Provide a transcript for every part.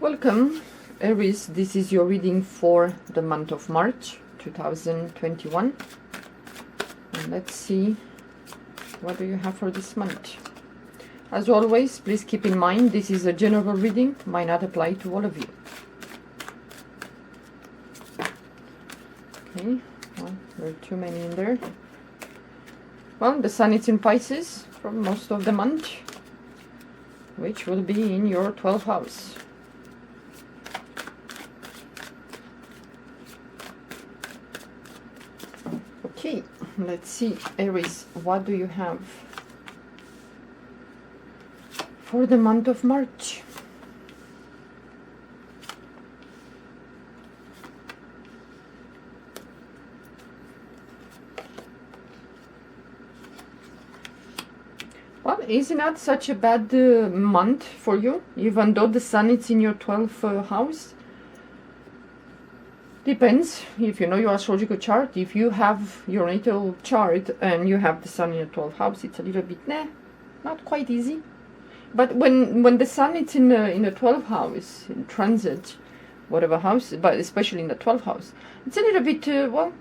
Welcome, Aries. This is your reading for the month of March 2021. And let's see what do you have for this month. As always, please keep in mind this is a general reading, might not apply to all of you. Okay, well, there are too many in there. Well, the sun is in Pisces for most of the month, which will be in your 12th house. Okay, let's see, Aries, what do you have for the month of March? Well, it's not such a bad month for you, even though the sun is in your 12th house. Depends if you know your astrological chart. If you have your natal chart and you have the sun in your 12th house, it's a little bit not quite easy. But when the sun is in the 12th house, in transit, whatever house, but especially in the 12th house, it's a little bit, well,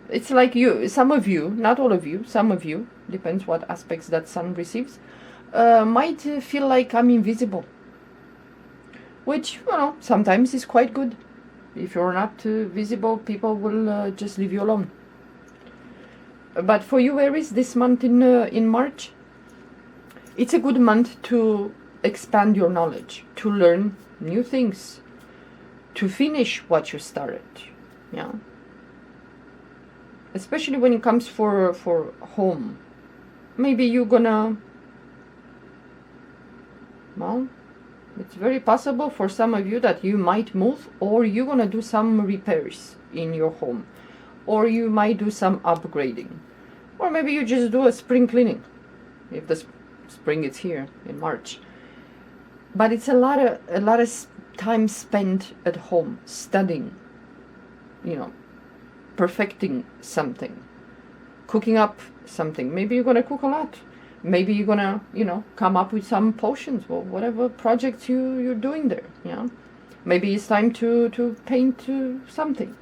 it's like some of you, not all of you, some of you, depends what aspects that sun receives, might feel like I'm invisible. Which, you know, sometimes is quite good. If you're not visible, people will just leave you alone. But for you, Aries, this month in March, it's a good month to expand your knowledge, to learn new things, to finish what you started. Yeah. Especially when it comes for home. Maybe you're gonna, well, it's very possible for some of you that you might move, or you're gonna do some repairs in your home, or you might do some upgrading, or maybe you just do a spring cleaning if the spring is here in March. But it's a lot of time spent at home studying, you know, perfecting something, cooking up something. Maybe you're gonna cook a lot. Maybe you're gonna, you know, come up with some potions or whatever projects you're doing there. Yeah, maybe it's time to paint something.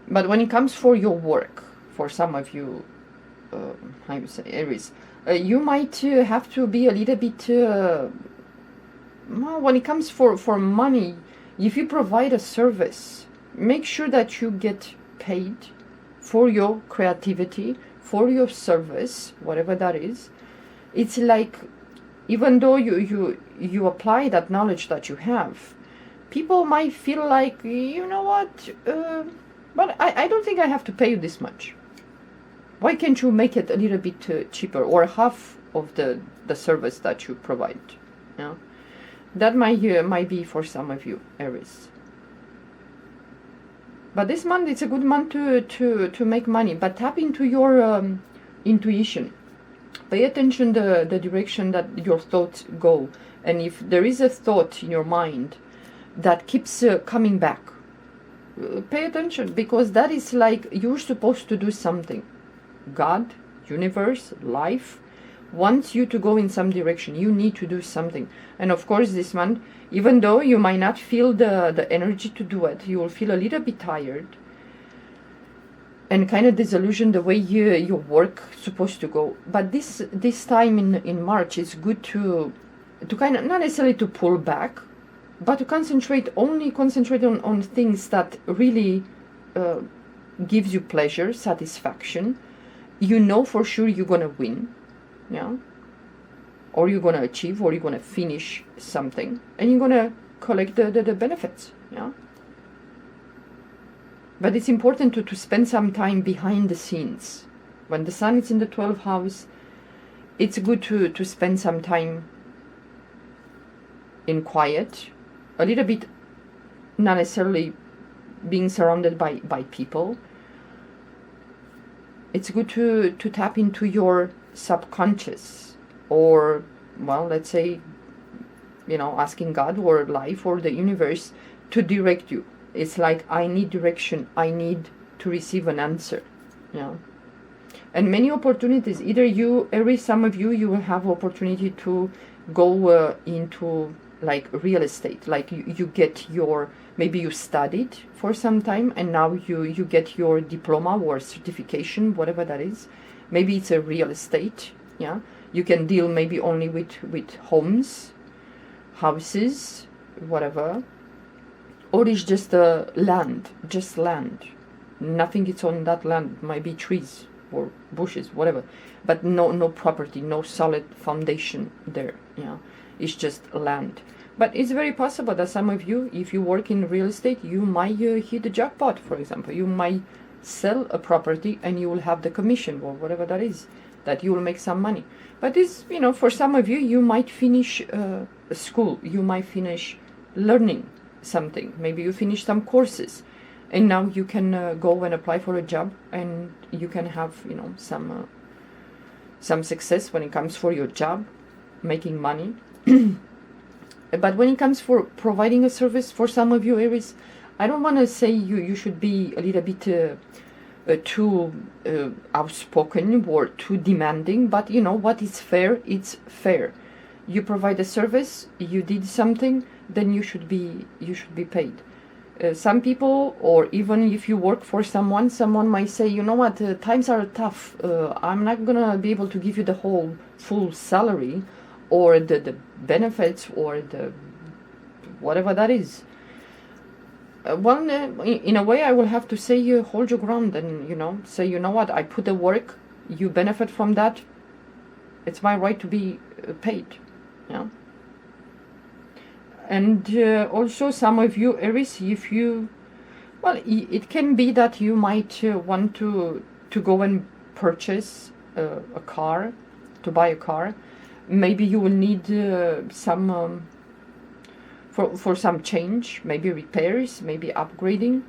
But when it comes for your work, for some of you, I would say Aries, you might have to be a little bit. Well, when it comes for money, if you provide a service, make sure that you get paid for your creativity, for your service, whatever that is. It's like, even though you apply that knowledge that you have, people might feel like, you know what, but I don't think I have to pay you this much. Why can't you make it a little bit cheaper, or half of the service that you provide? Yeah, that might be for some of you, Aries. But this month, it's a good month to make money. But tap into your intuition. Pay attention to the direction that your thoughts go. And if there is a thought in your mind that keeps coming back, pay attention, because that is like you're supposed to do something. God, universe, life wants you to go in some direction. You need to do something. And of course, this month, even though you might not feel the energy to do it, you will feel a little bit tired and kind of disillusioned the way your work supposed to go. But this time in March, it's good to kind of, not necessarily to pull back, but to concentrate on things that really gives you pleasure, satisfaction. You know for sure you're gonna win. Yeah, or you're gonna achieve, or you're gonna finish something, and you're gonna collect the benefits. Yeah, but it's important to spend some time behind the scenes. When the sun is in the 12th house, it's good to spend some time in quiet, a little bit, not necessarily being surrounded by people. It's good to tap into your subconscious, or, well, let's say, you know, asking God or life or the universe to direct you. It's like, I need direction, I need to receive an answer. Yeah. And many opportunities, either you, Aries, some of you will have opportunity to go into like real estate, like you get your, maybe you studied for some time and now you get your diploma or certification, whatever that is. Maybe it's a real estate, yeah. You can deal maybe only with homes, houses, whatever. Or it's just land, just land. Nothing is on that land. It might be trees or bushes, whatever, but no property, no solid foundation there. Yeah, it's just land. But it's very possible that some of you, if you work in real estate, you might hit the jackpot. For example, you might sell a property and you will have the commission or whatever that is, that you will make some money. But it's, you know, for some of you, you might finish school, you might finish learning something, maybe you finish some courses, and now you can go and apply for a job, and you can have, you know, some success when it comes for your job, making money. But when it comes for providing a service, for some of you Aries, I don't want to say you should be a little bit too outspoken or too demanding, but you know what is fair, it's fair. You provide a service, you did something, then you should be paid. Some people, or even if you work for someone might say, you know what, times are tough, I'm not gonna be able to give you the whole full salary or the benefits or the whatever that is. Well, in a way I will have to say, hold your ground and, you know, say, you know what, I put the work, you benefit from that, it's my right to be paid. Yeah. And also some of you Aries, if you, well, it can be that you might want to go and purchase a car, to buy a car. Maybe you will need some for some change, maybe repairs, maybe upgrading.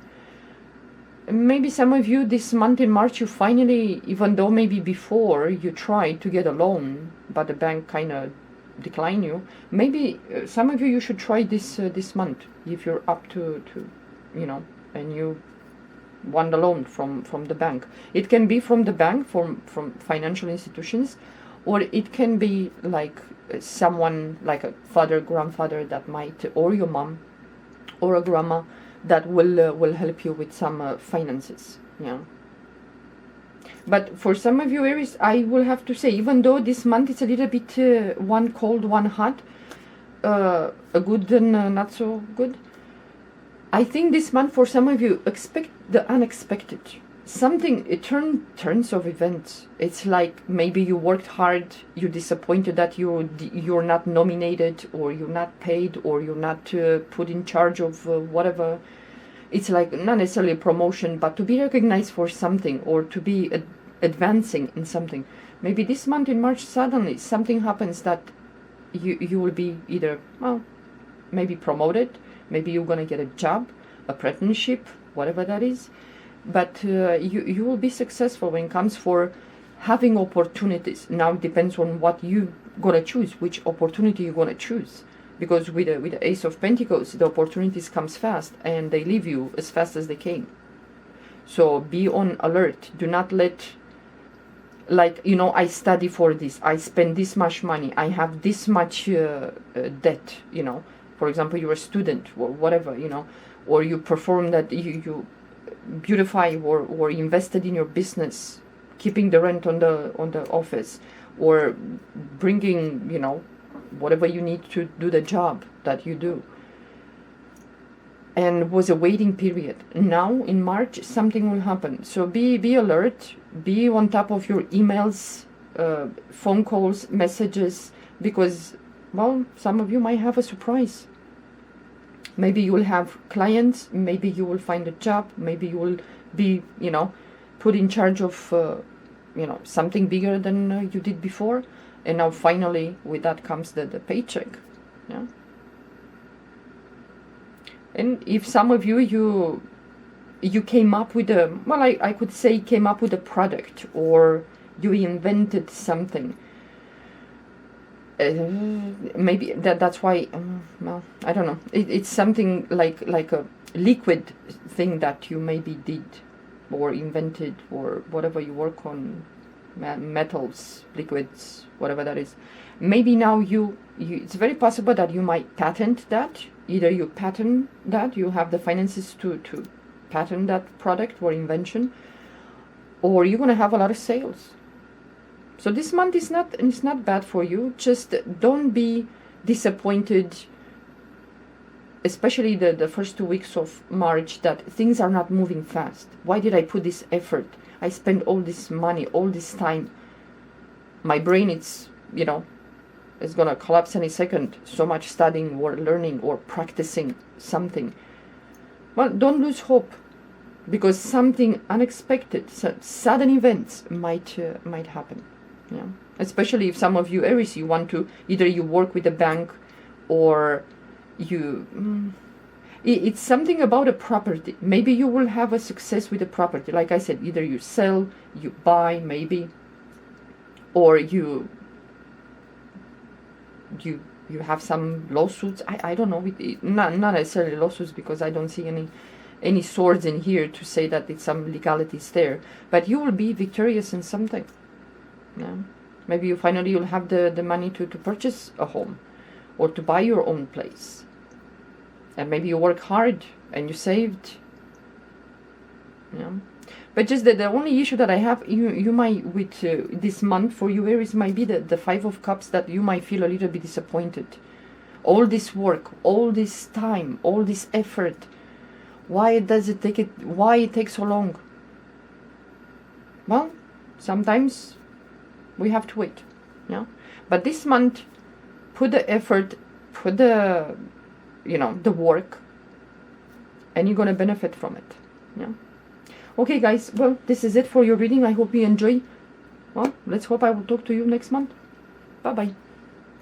Maybe some of you this month in March, you finally, even though maybe before you tried to get a loan but the bank kind of decline you, maybe some of you should try this month, if you're up to you know, and you want a loan from the bank. It can be from the bank, from financial institutions, or it can be like someone like a father, grandfather that might, or your mom or a grandma that will help you with some finances. Yeah. But for some of you Aries, I will have to say, even though this month is a little bit one cold, one hot, a good and not so good, I think this month for some of you, expect the unexpected. Something, turns of events. It's like maybe you worked hard, you're disappointed that you're not nominated, or you're not paid, or you're not put in charge of whatever. It's like not necessarily a promotion, but to be recognized for something, or to be advancing in something. Maybe this month in March, suddenly something happens that you will be either, well, maybe promoted, maybe you're gonna get a job, apprenticeship, whatever that is. But you will be successful when it comes for having opportunities. Now it depends on what you gonna choose, which opportunity you're gonna choose. Because with the Ace of Pentacles, the opportunities comes fast and they leave you as fast as they came. So be on alert. Do not let, like, you know, I study for this, I spend this much money, I have this much debt, you know. For example, you're a student or whatever, you know, or you perform that, you beautify or invested in your business, keeping the rent on the office, or bringing, you know, whatever you need to do the job that you do. And was a waiting period. Now in March something will happen. So be alert, be on top of your emails, phone calls, messages, because, well, some of you might have a surprise. Maybe you will have clients, maybe you will find a job, maybe you will be, you know, put in charge of, you know, something bigger than you did before. And now finally with that comes the paycheck. Yeah. And if some of you came up with a, well, I could say came up with a product, or you invented something, maybe that's why, well, I don't know, it's something like a liquid thing that you maybe did or invented, or whatever you work on, metals, liquids, whatever that is. maybe now it's very possible that you might patent that. Either you patent that, you have the finances to patent that product or invention, or you're going to have a lot of sales. So this month is not bad for you. Just don't be disappointed, especially the first 2 weeks of March, that things are not moving fast. Why did I put this effort? I spent all this money, all this time. My brain, it's gonna collapse any second. So much studying or learning or practicing something. Well, don't lose hope, because something unexpected, sudden events might happen. Yeah, especially if some of you Aries, you want to either you work with a bank, or it's something about a property. Maybe you will have a success with a property. Like I said, either you sell, you buy, maybe, or you have some lawsuits. I don't know. Not necessarily lawsuits, because I don't see any swords in here to say that it's some legalities there. But you will be victorious in something. Yeah. Maybe you'll have the money to purchase a home, or to buy your own place. And maybe you work hard and you saved. Yeah. But just the only issue that I have, you might, with this month for you Aries, might be the 5 of Cups, that you might feel a little bit disappointed. All this work, all this time, all this effort, why it takes so long? Well, sometimes we have to wait. Yeah. But this month, put the effort, put the work, and you're gonna benefit from it. Yeah. Okay, guys, well, this is it for your reading. I hope you enjoy. Well, let's hope I will talk to you next month. Bye bye.